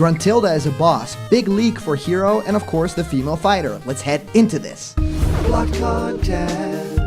Gruntilda as a boss, big leak for hero, and of course the female fighter. Let's head into this. Blocked content.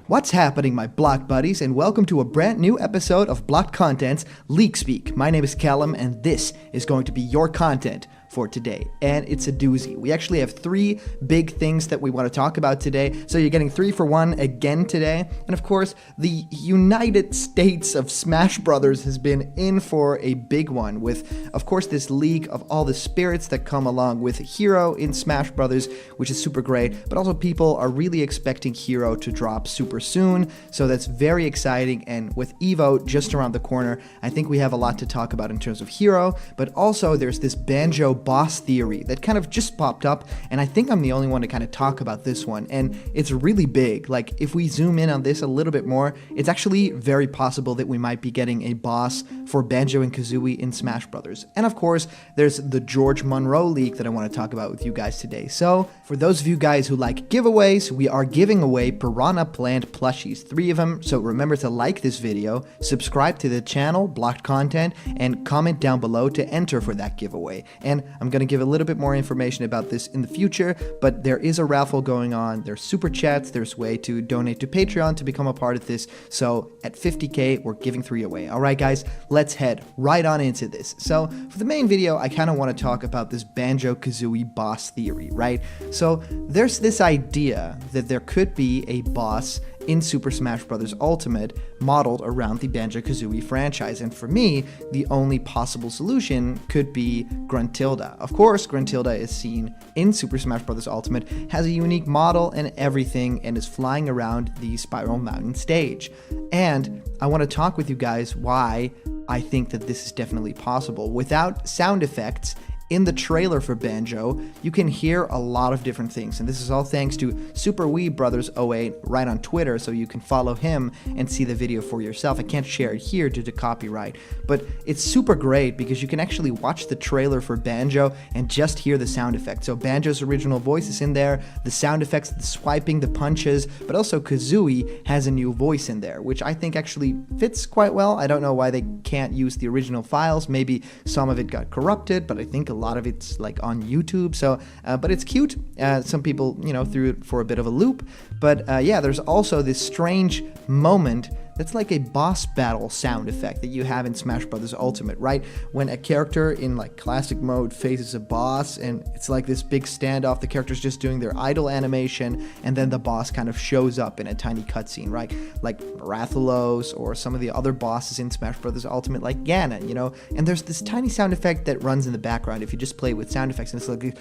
What's happening, my block buddies, and welcome to a brand new episode of Blocked Content's Leak Speak. My name is Callum, and this is going to be your content for today, and it's a doozy. We actually have three big things that we want to talk about today, so you're getting 3 for 1 again today. And of course, the United States of Smash Brothers has been in for a big one with, of course, this leak of all the spirits that come along with Hero in Smash Brothers, which is super great, but also people are really expecting Hero to drop super soon, so that's very exciting. And with Evo just around the corner, I think we have a lot to talk about in terms of Hero, but also there's this Banjo boss theory that kind of just popped up, and I think I'm the only one to kind of talk about this one, and it's really big. Like, if we zoom in on this a little bit more, it's actually very possible that we might be getting a boss for Banjo and Kazooie in Smash Brothers. And of course, there's the George Monroe leak that I want to talk about with you guys today. So, for those of you guys who like giveaways, we are giving away Piranha Plant plushies, 3 of them, so remember to like this video, subscribe to the channel, Blocked Content, and comment down below to enter for that giveaway. And I'm going to give a little bit more information about this in the future, but there is a raffle going on, there's super chats, there's a way to donate to Patreon to become a part of this, so at 50k, we're giving 3 away. Alright guys, let's head right on into this. So, for the main video, I kind of want to talk about this Banjo-Kazooie boss theory, right? So, there's this idea that there could be a boss in Super Smash Bros. Ultimate modeled around the Banjo-Kazooie franchise, and for me, the only possible solution could be Gruntilda. Of course, Gruntilda is seen in Super Smash Bros. Ultimate, has a unique model and everything, and is flying around the Spiral Mountain stage. And I want to talk with you guys why I think that this is definitely possible. Without sound effects, in the trailer for Banjo, you can hear a lot of different things, and this is all thanks to Super Wee Brothers 08 right on Twitter, so you can follow him and see the video for yourself. I can't share it here due to copyright, but it's super great because you can actually watch the trailer for Banjo and just hear the sound effects. So Banjo's original voice is in there, the sound effects, the swiping, the punches, but also Kazooie has a new voice in there, which I think actually fits quite well. I don't know why they can't use the original files. Maybe some of it got corrupted, but I think a lot of it's like on YouTube, so but it's cute. Some people, threw it for a bit of a loop, but yeah, there's also this strange moment that's like a boss battle sound effect that you have in Smash Bros. Ultimate, right? When a character in like classic mode faces a boss, and it's like this big standoff, the character's just doing their idle animation, and then the boss kind of shows up in a tiny cutscene, right? Like Rathalos or some of the other bosses in Smash Bros. Ultimate, like Ganon, and there's this tiny sound effect that runs in the background if you just play with sound effects, and it's like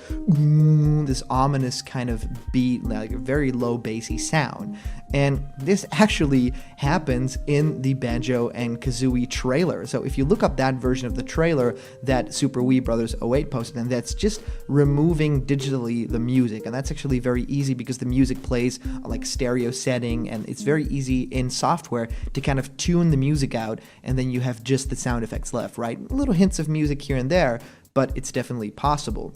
this ominous kind of beat, like a very low bassy sound. And this actually happens in the Banjo and Kazooie trailer. So if you look up that version of the trailer that Super Wee Brothers 08 posted, and that's just removing digitally the music, and that's actually very easy because the music plays like stereo setting, and it's very easy in software to kind of tune the music out, and then you have just the sound effects left, right? Little hints of music here and there, but it's definitely possible.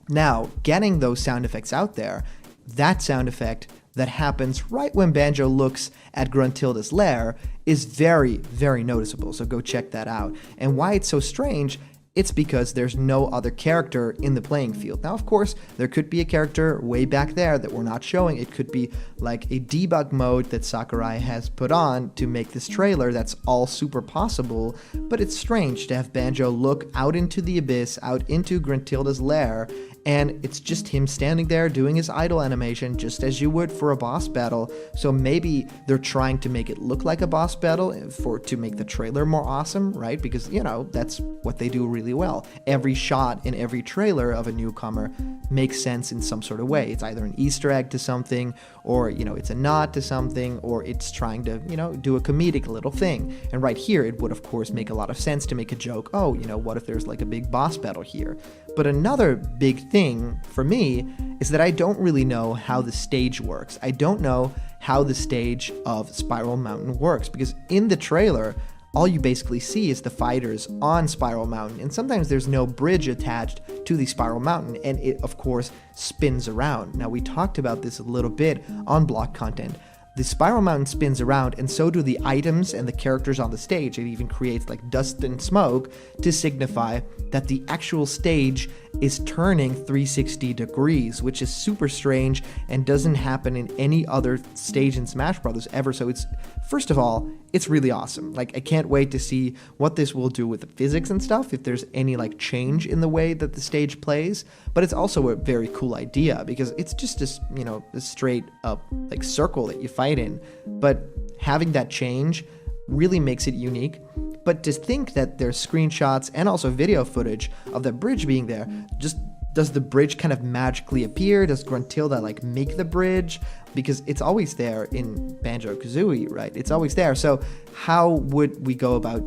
Now, getting those sound effects out there, that sound effect that happens right when Banjo looks at Gruntilda's lair is very, very noticeable, so go check that out. And why it's so strange, it's because there's no other character in the playing field. Now, of course, there could be a character way back there that we're not showing. It could be like a debug mode that Sakurai has put on to make this trailer. That's all super possible, but it's strange to have Banjo look out into the abyss, out into Gruntilda's lair, and it's just him standing there doing his idle animation just as you would for a boss battle. So maybe they're trying to make it look like a boss battle to make the trailer more awesome, right? Because, that's what they do really well. Every shot in every trailer of a newcomer makes sense in some sort of way. It's either an Easter egg to something, or, it's a nod to something, or it's trying to, do a comedic little thing. And right here, it would, of course, make a lot of sense to make a joke. Oh, what if there's like a big boss battle here? But another big thing for me is that I don't really know how the stage works. I don't know how the stage of Spiral Mountain works, because in the trailer, all you basically see is the fighters on Spiral Mountain, and sometimes there's no bridge attached to the Spiral Mountain, and it, of course, spins around. Now, we talked about this a little bit on Block Content, the spiral mountain spins around, and so do the items and the characters on the stage. It even creates like dust and smoke to signify that the actual stage is turning 360 degrees, which is super strange and doesn't happen in any other stage in Smash Bros. Ever. So it's, first of all, it's really awesome. Like, I can't wait to see what this will do with the physics and stuff, if there's any like change in the way that the stage plays. But it's also a very cool idea because it's just this, a straight up like circle that you fight in. But having that change really makes it unique. But to think that there's screenshots and also video footage of the bridge being there, just does the bridge kind of magically appear? Does Gruntilda like make the bridge? Because it's always there in Banjo-Kazooie, right? It's always there. So how would we go about,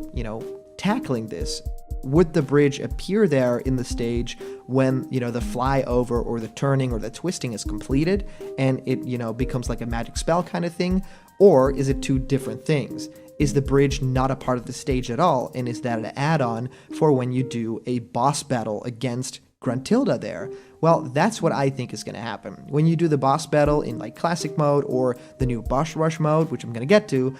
tackling this? Would the bridge appear there in the stage when, the flyover or the turning or the twisting is completed and it, becomes like a magic spell kind of thing? Or is it two different things? Is the bridge not a part of the stage at all? And is that an add-on for when you do a boss battle against Gruntilda there? Well, that's what I think is going to happen. When you do the boss battle in like classic mode or the new boss rush mode, which I'm going to get to,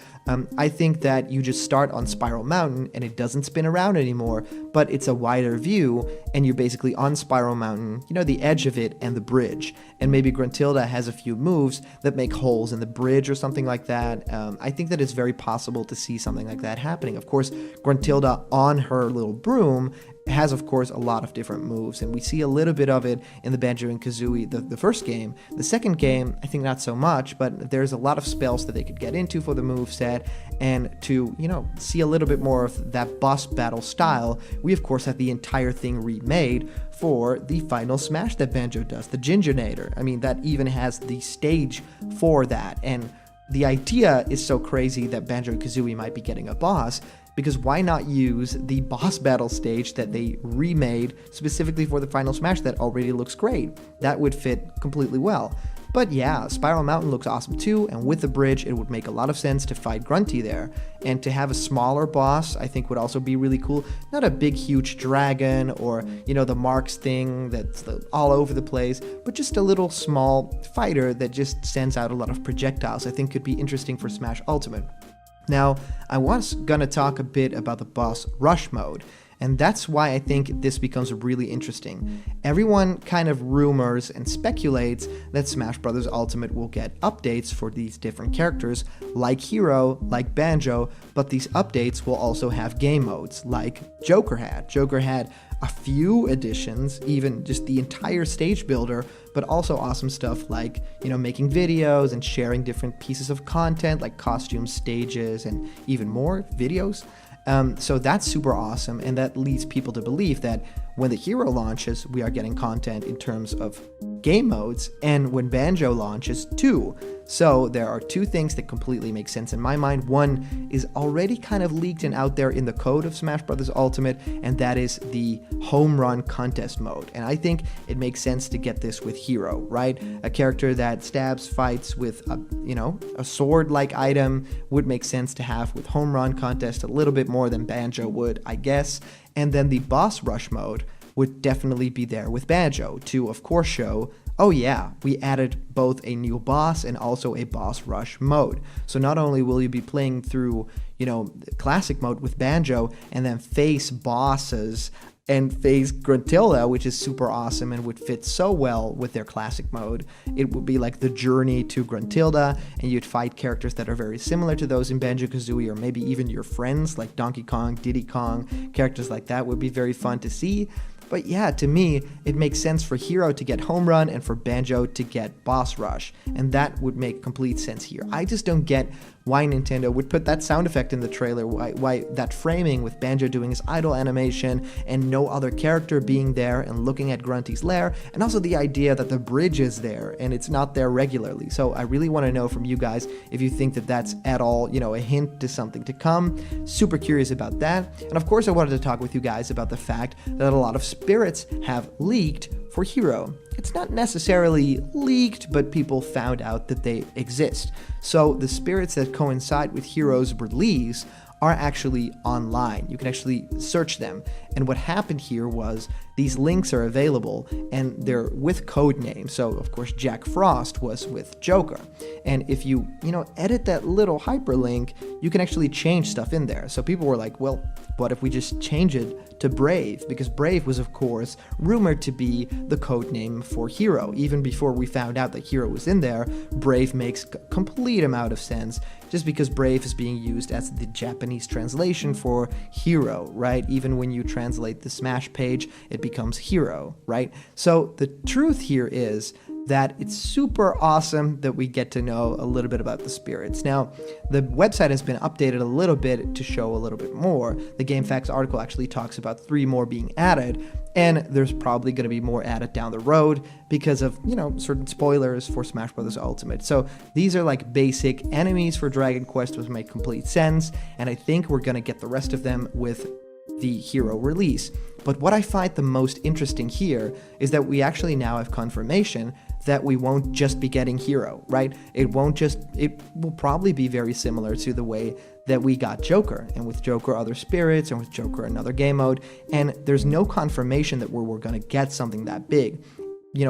I think that you just start on Spiral Mountain and it doesn't spin around anymore, but it's a wider view and you're basically on Spiral Mountain, the edge of it and the bridge. And maybe Gruntilda has a few moves that make holes in the bridge or something like that. I think that it's very possible to see something like that happening. Of course, Gruntilda on her little broom has, of course, a lot of different moves, and we see a little bit of it in the Banjo and Kazooie, the first game. The second game, I think not so much, but there's a lot of spells that they could get into for the moveset, and to, see a little bit more of that boss battle style, we, of course, have the entire thing remade for the final Smash that Banjo does, the Gingernator. I mean, that even has the stage for that, and the idea is so crazy that Banjo and Kazooie might be getting a boss, because why not use the boss battle stage that they remade specifically for the final Smash that already looks great? That would fit completely well. But yeah, Spiral Mountain looks awesome too, and with the bridge, it would make a lot of sense to fight Grunty there. And to have a smaller boss, I think would also be really cool. Not a big, huge dragon or, the Marks thing that's all over the place, but just a little small fighter that just sends out a lot of projectiles. I think could be interesting for Smash Ultimate. Now, I was gonna talk a bit about the boss rush mode, and that's why I think this becomes really interesting. Everyone kind of rumors and speculates that Smash Bros. Ultimate will get updates for these different characters, like Hero, like Banjo, but these updates will also have game modes, like Joker had. Joker had a few additions, even just the entire stage builder, but also awesome stuff like, making videos and sharing different pieces of content like costumes, stages, and even more videos. So that's super awesome, and that leads people to believe that when the Hero launches, we are getting content in terms of game modes, and when Banjo launches too. So there are two things that completely make sense in my mind. One is already kind of leaked and out there in the code of Smash Bros. Ultimate, and that is the home run contest mode. And I think it makes sense to get this with Hero, right? A character that stabs, fights with a sword-like item would make sense to have with home run contest a little bit more than Banjo would, I guess. And then the boss rush mode would definitely be there with Banjo to, of course, show, oh yeah, we added both a new boss and also a boss rush mode. So not only will you be playing through, classic mode with Banjo and then face bosses and face Gruntilda, which is super awesome and would fit so well with their classic mode. It would be like the journey to Gruntilda, and you'd fight characters that are very similar to those in Banjo-Kazooie, or maybe even your friends like Donkey Kong, Diddy Kong. Characters like that would be very fun to see. But yeah, to me, it makes sense for Hero to get Home Run and for Banjo to get Boss Rush, and that would make complete sense here. I just don't get why Nintendo would put that sound effect in the trailer, why that framing with Banjo doing his idle animation and no other character being there and looking at Grunty's lair, and also the idea that the bridge is there and it's not there regularly. So I really want to know from you guys if you think that that's at all, a hint to something to come. Super curious about that. And of course I wanted to talk with you guys about the fact that a lot of spirits have leaked for Hero. It's not necessarily leaked, but people found out that they exist. So the spirits that coincide with Hero's release are actually online. You can actually search them. And what happened here was these links are available, and they're with code names. So, of course, Jack Frost was with Joker. And if you edit that little hyperlink, you can actually change stuff in there. So people were like, well, what if we just change it to Brave? Because Brave was, of course, rumored to be the code name for Hero. Even before we found out that Hero was in there, Brave makes complete amount of sense, just because Brave is being used as the Japanese translation for hero, right? Even when you translate the Smash page, it becomes hero, right? So the truth here is that it's super awesome that we get to know a little bit about the spirits. Now, the website has been updated a little bit to show a little bit more. The GameFAQs article actually talks about 3 more being added, and there's probably going to be more added down the road because of, certain spoilers for Smash Bros. Ultimate. So these are like basic enemies for Dragon Quest, which make complete sense, and I think we're going to get the rest of them with the Hero release. But what I find the most interesting here is that we actually now have confirmation that we won't just be getting Hero, right? It will probably be very similar to the way that we got Joker, and with Joker other spirits, and with Joker another game mode, and there's no confirmation that we're going to get something that big.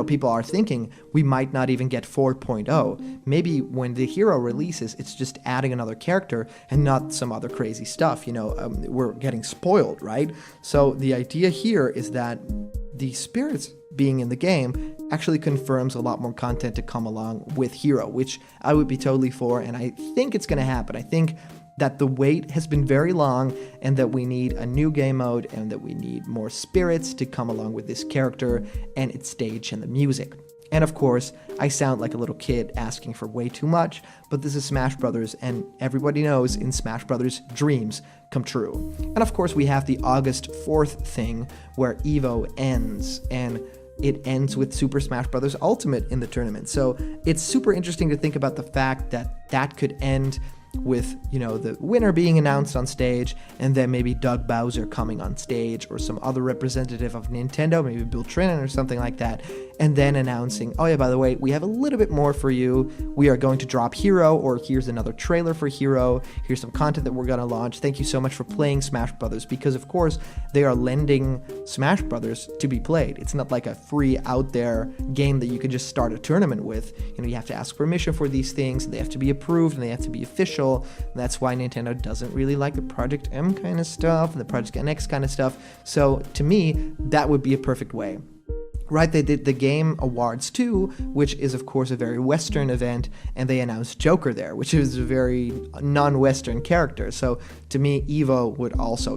People are thinking we might not even get 4.0. Maybe when the Hero releases, it's just adding another character and not some other crazy stuff. We're getting spoiled, right? So the idea here is that the spirits being in the game actually confirms a lot more content to come along with Hero, which I would be totally for, and I think it's going to happen. I think that the wait has been very long, and that we need a new game mode, and that we need more spirits to come along with this character and its stage and the music. And of course, I sound like a little kid asking for way too much, but this is Smash Brothers, and everybody knows in Smash Brothers, dreams come true. And of course, we have the August 4th thing where EVO ends, and it ends with Super Smash Bros. Ultimate in the tournament. So it's super interesting to think about the fact that that could end with, the winner being announced on stage, and then maybe Doug Bowser coming on stage, or some other representative of Nintendo, maybe Bill Trinen or something like that, and then announcing, oh yeah, by the way, we have a little bit more for you. We are going to drop Hero, or here's another trailer for Hero. Here's some content that we're going to launch. Thank you so much for playing Smash Brothers, because of course they are lending Smash Brothers to be played. It's not like a free out there game that you can just start a tournament with. You have to ask permission for these things, and they have to be approved, and they have to be official. And that's why Nintendo doesn't really like the Project M kind of stuff and the Project NX kind of stuff. So to me, that would be a perfect way. Right, they did the Game Awards too, which is of course a very Western event, and they announced Joker there, which is a very non-Western character. So to me, EVO would also,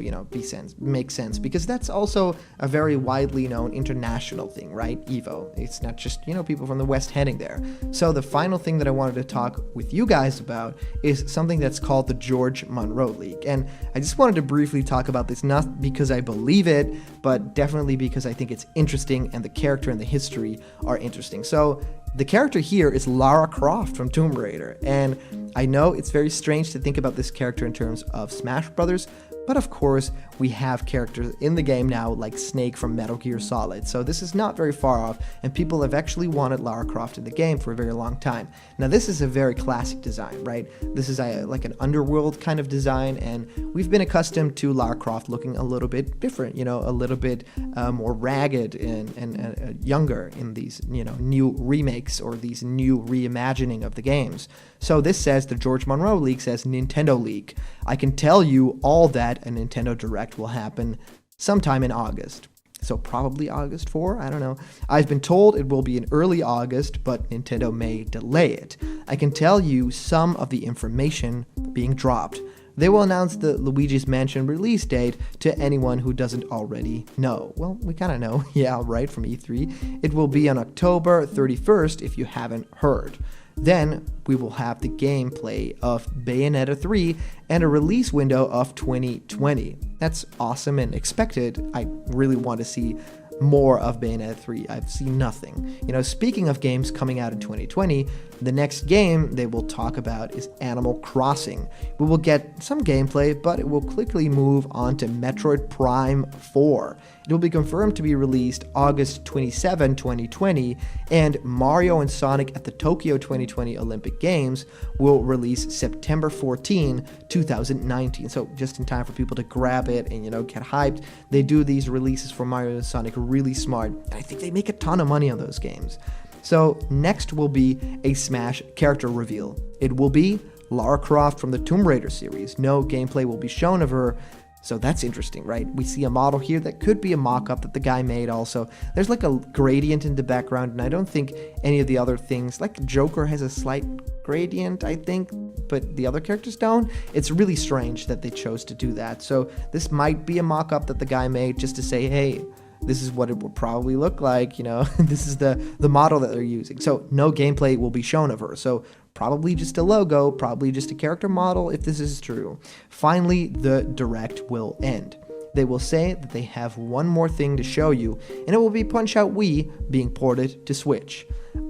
make sense, because that's also a very widely known international thing, right? EVO. It's not just, people from the West heading there. So the final thing that I wanted to talk with you guys about is something that's called the George Monroe League. And I just wanted to briefly talk about this, not because I believe it, but definitely because I think it's interesting, and the character and the history are interesting. So the character here is Lara Croft from Tomb Raider, and I know it's very strange to think about this character in terms of Smash Brothers, but of course we have characters in the game now like Snake from Metal Gear Solid, so this is not very far off, and people have actually wanted Lara Croft in the game for a very long time. Now this is a very classic design, right? This is like an underworld kind of design, and we've been accustomed to Lara Croft looking a little bit different, a little bit more ragged and younger in these new remakes or these new reimagining of the games. So this says the George Monroe League says Nintendo League. I can tell you all that a Nintendo Direct will happen sometime in August. So probably August 4, I don't know. I've been told it will be in early August, but Nintendo may delay it. I can tell you some of the information being dropped. They will announce the Luigi's Mansion release date to anyone who doesn't already know. Well, we kind of know, yeah, right, from E3. It will be on October 31st if you haven't heard. Then we will have the gameplay of Bayonetta 3 and a release window of 2020. That's awesome and expected. I really want to see more of Bayonetta 3. I've seen nothing. Speaking of games coming out in 2020, the next game they will talk about is Animal Crossing. We will get some gameplay, but it will quickly move on to Metroid Prime 4. It will be confirmed to be released August 27, 2020, and Mario and Sonic at the Tokyo 2020 Olympic Games will release September 14, 2019. So just in time for people to grab it and, get hyped. They do these releases for Mario and Sonic really smart. And I think they make a ton of money on those games. So next will be a Smash character reveal. It will be Lara Croft from the Tomb Raider series. No gameplay will be shown of her. So that's interesting, right? We see a model here that could be a mock-up that the guy made also. There's like a gradient in the background, and I don't think any of the other things, like Joker has a slight gradient, I think, but the other characters don't. It's really strange that they chose to do that. So this might be a mock-up that the guy made just to say, hey, this is what it will probably look like, this is the model that they're using. So no gameplay will be shown of her. So probably just a logo, probably just a character model if this is true. Finally, the direct will end. They will say that they have one more thing to show you, and it will be Punch-Out Wii being ported to Switch.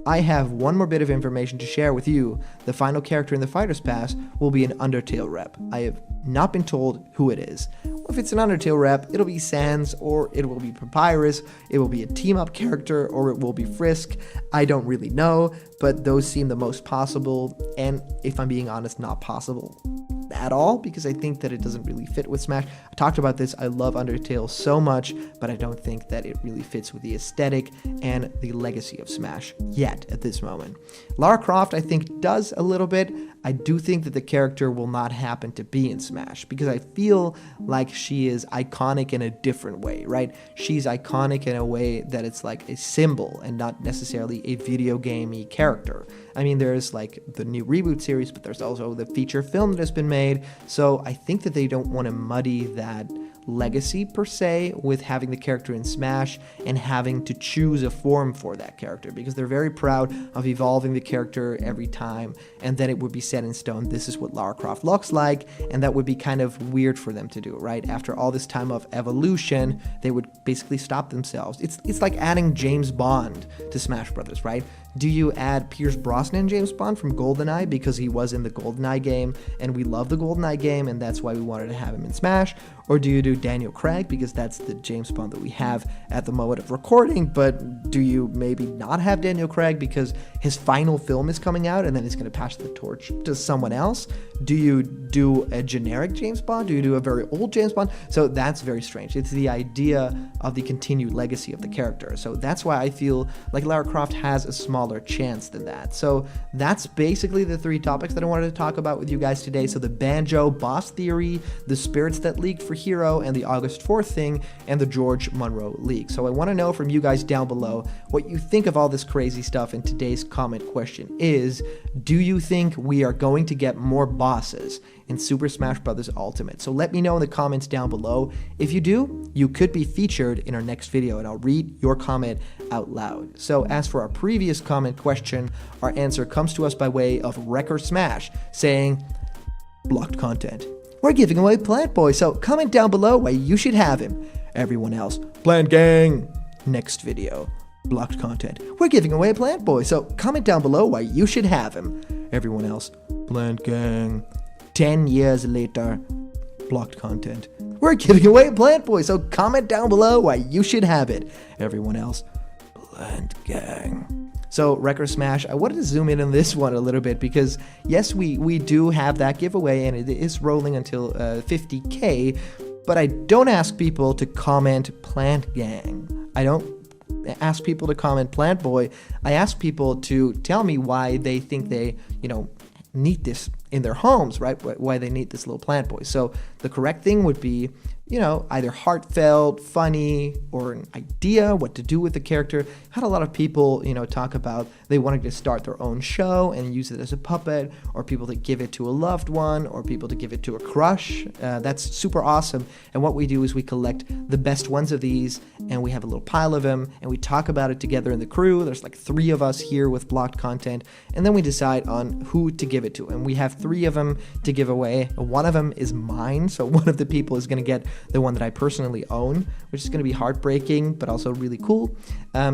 I have one more bit of information to share with you. The final character in the Fighter's Pass will be an Undertale rep. I have not been told who it is. If it's an Undertale rep, it'll be Sans, or it will be Papyrus, it will be a team-up character, or it will be Frisk. I don't really know, but those seem the most possible, and if I'm being honest, not possible at all, because I think that it doesn't really fit with Smash. I talked about this, I love Undertale so much, but I don't think that it really fits with the aesthetic and the legacy of Smash yet at this moment. Lara Croft, I think, does a little bit. I do think that the character will not happen to be in Smash, because I feel like she is iconic in a different way, right? She's iconic in a way that it's like a symbol and not necessarily a video gamey character. I mean, there's like the new reboot series, but there's also the feature film that has been made. So I think that they don't want to muddy that legacy per se with having the character in Smash and having to choose a form for that character, because they're very proud of evolving the character every time, and then it would be set in stone, this is what Lara Croft looks like, and that would be kind of weird for them to do, right? After all this time of evolution, they would basically stop themselves. It's like adding James Bond to Smash Brothers, right? Do you add Pierce Brosnan James Bond from GoldenEye because he was in the GoldenEye game and we love the GoldenEye game and that's why we wanted to have him in Smash? Or do you do Daniel Craig because that's the James Bond that we have at the moment of recording, but do you maybe not have Daniel Craig because his final film is coming out and then he's going to pass the torch to someone else? Do you do a generic James Bond? Do you do a very old James Bond? So that's very strange. It's the idea of the continued legacy of the character. So that's why I feel like Lara Croft has a smaller chance than that. So that's basically the three topics that I wanted to talk about with you guys today. So the Banjo boss theory, the spirits that leaked for Hero, and the August 4th thing, and the George Monroe leak. So I want to know from you guys down below what you think of all this crazy stuff, and today's comment question is, do you think we are going to get more bosses in Super Smash Bros. Ultimate? So let me know in the comments down below. If you do, you could be featured in our next video, and I'll read your comment out loud. So as for our previous comment question, our answer comes to us by way of Wrecker Smash, saying, blocked content. We're giving away Plant Boy, so comment down below why you should have him. Everyone else, Plant Gang. Next video, blocked content. We're giving away Plant Boy, so comment down below why you should have him. Everyone else, Plant Gang. 10 years later, blocked content. We're giving away Plant Boy, so comment down below why you should have it. Everyone else, Plant Gang. So Wrecker Smash, I wanted to zoom in on this one a little bit because yes, we do have that giveaway and it is rolling until 50K, but I don't ask people to comment Plant Gang. I don't ask people to comment Plant Boy. I ask people to tell me why they think they, need this in their homes, right? Why they need this little Plant Boy. So the correct thing would be, either heartfelt, funny, or an idea what to do with the character. Had a lot of people, talk about they wanted to start their own show and use it as a puppet, or people to give it to a loved one, or people to give it to a crush. That's super awesome. And what we do is we collect the best ones of these, and we have a little pile of them, and we talk about it together in the crew. There's like 3 of us here with blocked content, and then we decide on who to give it to. And we have 3 of them to give away. One of them is mine, so one of the people is going to get the one that I personally own, which is going to be heartbreaking, but also really cool.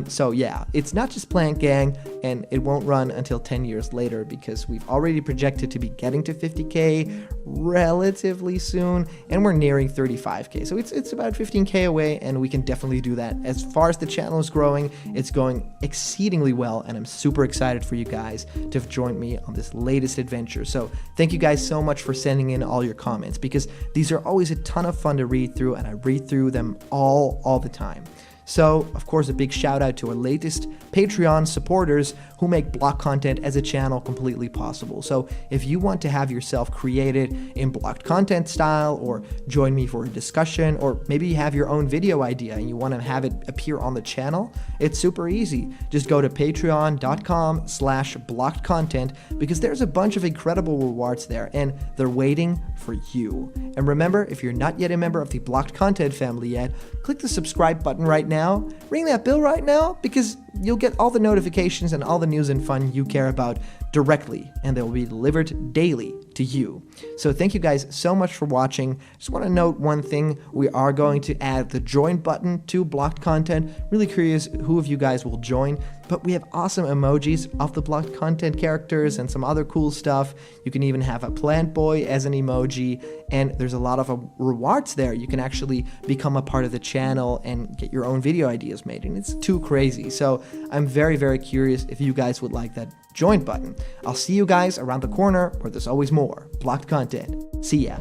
So yeah, it's not just Plant Gang, and it won't run until 10 years later because we've already projected to be getting to 50K relatively soon, and we're nearing 35K. So it's about 15K away, and we can definitely do that. As far as the channel is growing, it's going exceedingly well, and I'm super excited for you guys to have joined me on this latest adventure. So thank you guys so much for sending in all your comments, because these are always a ton of fun to read through, and I read through them all the time. So, of course, a big shout out to our latest Patreon supporters who make block content as a channel completely possible. So if you want to have yourself created in blocked content style, or join me for a discussion, or maybe you have your own video idea and you want to have it appear on the channel, it's super easy. Just go to patreon.com/blockedcontent, because there's a bunch of incredible rewards there and they're waiting for you. And remember, if you're not yet a member of the blocked content family yet, click the subscribe button right now, ring that bell right now, because you'll get all the notifications and all the news and fun you care about directly, and they'll be delivered daily to you. So thank you guys so much for watching. Just want to note one thing. We are going to add the join button to blocked content. Really curious who of you guys will join, but we have awesome emojis of the blocked content characters and some other cool stuff. You can even have a plant boy as an emoji, and there's a lot of rewards there. You can actually become a part of the channel and get your own video ideas made, and it's too crazy. So I'm very, very curious if you guys would like that join button. I'll see you guys around the corner where there's always more blocked content. See ya.